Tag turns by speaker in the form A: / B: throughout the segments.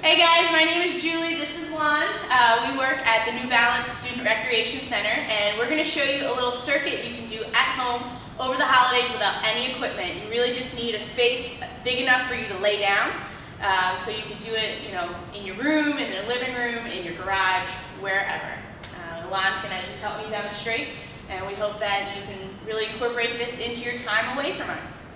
A: Hey guys, my name is Julie, this is Lon. We work at the New Balance Student Recreation Center, and we're going to show you a little circuit you can do at home over the holidays without any equipment. You really just need a space big enough for you to lay down, so you can do it, in your room, in your living room, in your garage, wherever. Lon's going to just help me demonstrate, and we hope that you can really incorporate this into your time away from us.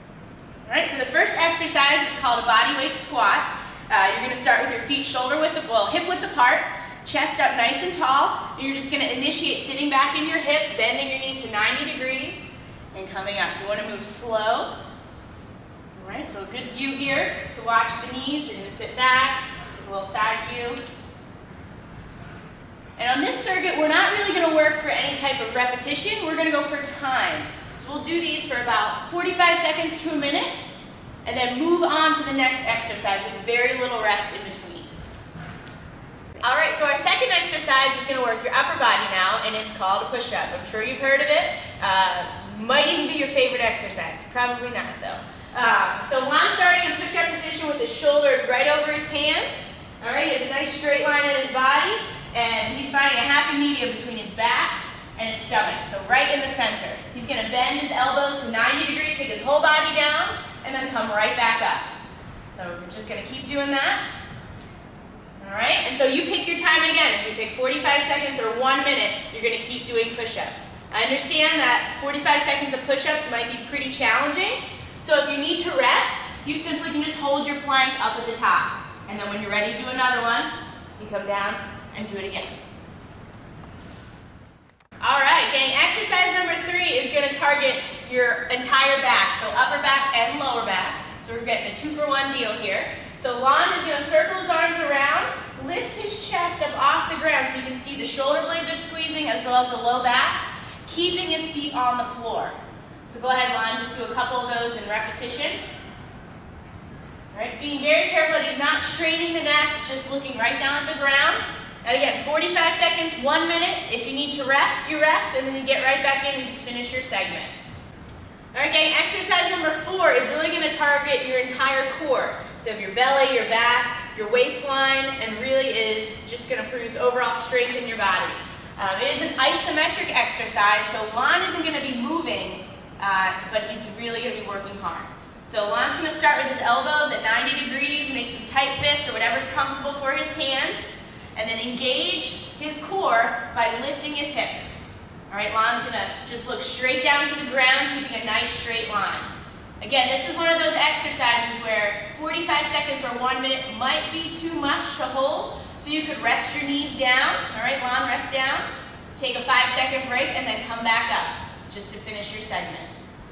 A: All right, so the first exercise is called a body weight squat. You're going to start with your feet hip width apart, chest up nice and tall. You're just going to initiate sitting back in your hips, bending your knees to 90 degrees, and coming up. You want to move slow. All right, so a good view here to watch the knees. You're going to sit back, a little side view. And on this circuit, we're not really going to work for any type of repetition. We're going to go for time. So we'll do these for about 45 seconds to a minute, and then move on to the next exercise with very little rest in between. All right, so our second exercise is going to work your upper body now, and it's called a push-up. I'm sure you've heard of it. Might even be your favorite exercise. Probably not, though. So Lon's starting in push-up position with his shoulders right over his hands. All right, he has a nice straight line in his body, and he's finding a happy medium between his back and his stomach, so right in the center. He's going to bend his elbows to 90 degrees, take his whole body down, and then come right back up. So we're just going to keep doing that. All right, and so you pick your time again. If you pick 45 seconds or 1 minute, you're going to keep doing push-ups. I understand that 45 seconds of push-ups might be pretty challenging, so if you need to rest, you simply can just hold your plank up at the top. And then when you're ready to do another one, you come down and do it again. All right, gang, exercise number 3 is going to target your entire back, so upper back and lower back. So we're getting a 2-for-1 deal here. So Lon is going to circle his arms around, lift his chest up off the ground so you can see the shoulder blades are squeezing as well as the low back, keeping his feet on the floor. So go ahead, Lon, just do a couple of those in repetition. All right, being very careful that he's not straining the neck, just looking right down at the ground. And again, 45 seconds, 1 minute. If you need to rest, you rest, and then you get right back in and just finish your segment. All right, gang, exercise number 4 is really going to target your entire core. So your belly, your back, your waistline, and really is just going to produce overall strength in your body. It is an isometric exercise, so Lon isn't going to be moving, but he's really going to be working hard. So Lon's going to start with his elbows at 90 degrees, make some tight fists or whatever's comfortable for his hands, and then engage his core by lifting his hips. All right, Lon's going to just look straight down to the ground, keeping a nice straight line. Again, this is one of those exercises where 45 seconds or 1 minute might be too much to hold, so you could rest your knees down. All right, Lon, rest down. Take a 5-second break and then come back up just to finish your segment.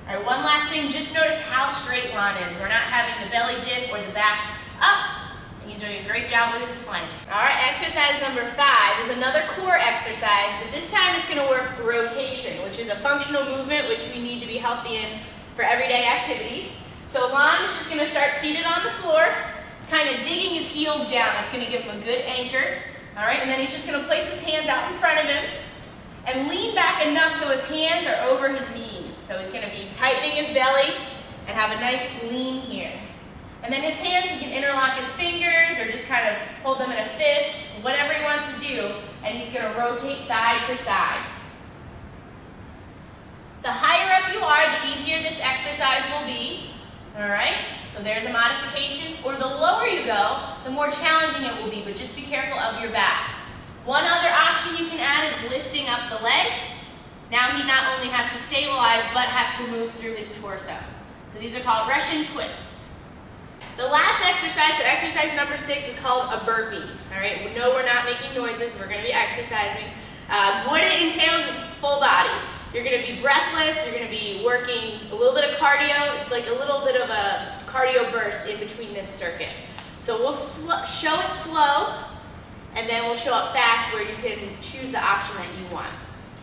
A: All right, one last thing, just notice how straight Lon is. We're not having the belly dip or the back up. He's doing a great job with his plank. All right, exercise number 5 is another core exercise, but this time it's going to work rotation, which is a functional movement which we need to be healthy in for everyday activities. So Lon is just going to start seated on the floor, kind of digging his heels down. That's going to give him a good anchor. All right, and then he's just going to place his hands out in front of him and lean back enough so his hands are over his knees. So he's going to be tightening his belly and have a nice lean here. And then his hands, he can interlock his fingers or just kind of hold them in a fist, whatever he wants to do, and he's going to rotate side to side. The higher up you are, the easier this exercise will be. All right, so there's a modification. Or the lower you go, the more challenging it will be, but just be careful of your back. One other option you can add is lifting up the legs. Now he not only has to stabilize, but has to move through his torso. So these are called Russian twists. The last exercise, so exercise number 6, is called a burpee. All right, no, we're not making noises. We're going to be exercising. What it entails is full body. You're going to be breathless. You're going to be working a little bit of cardio. It's like a little bit of a cardio burst in between this circuit. So we'll show it slow, and then we'll show it fast where you can choose the option that you want.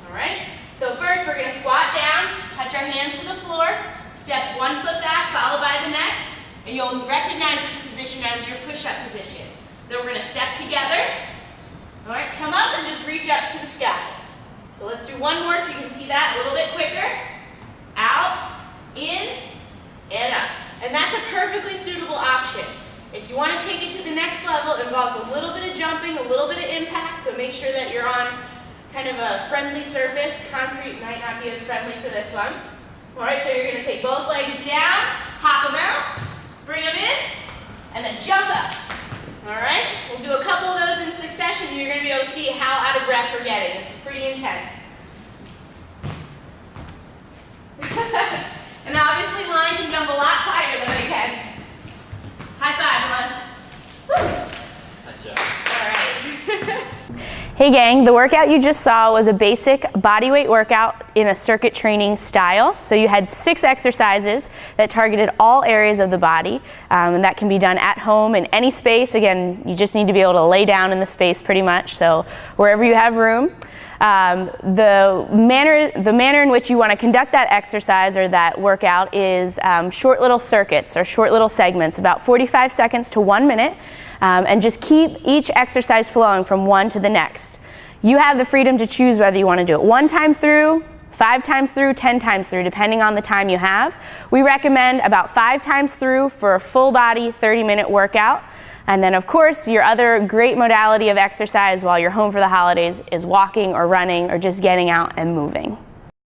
A: All right? So first, we're going to squat down, touch our hands to the floor, step 1 foot back, followed by the next. And you'll recognize this position as your push-up position. Then we're going to step together. All right, come up and just reach up to the sky. So let's do one more so you can see that a little bit quicker. Out, in, and up. And that's a perfectly suitable option. If If you want to take it to the next level, it involves a little bit of jumping, a little bit of impact, so make sure that you're on kind of a friendly surface. Concrete might not be as friendly for this one. All right, so you're going to take both legs down, hop them out, bring them in, and then jump up. All right, we'll do a couple of those in succession, and you're going to be able to see how out of breath we're getting. This is pretty intense. And obviously, Lon can jump a lot higher than I can. High five, Lon. Woo.
B: Nice job.
A: All right.
C: Hey gang, the workout you just saw was a basic bodyweight workout in a circuit training style. So you had 6 exercises that targeted all areas of the body, and that can be done at home in any space. Again, you just need to be able to lay down in the space pretty much, so wherever you have room. The manner in which you want to conduct that exercise or that workout is short little circuits or short little segments, about 45 seconds to 1 minute, and just keep each exercise flowing from one to the next. You have the freedom to choose whether you want to do it 1 time through, 5 times through, 10 times through, depending on the time you have. We recommend about 5 times through for a full body 30-minute workout. And then of course, your other great modality of exercise while you're home for the holidays is walking or running or just getting out and moving.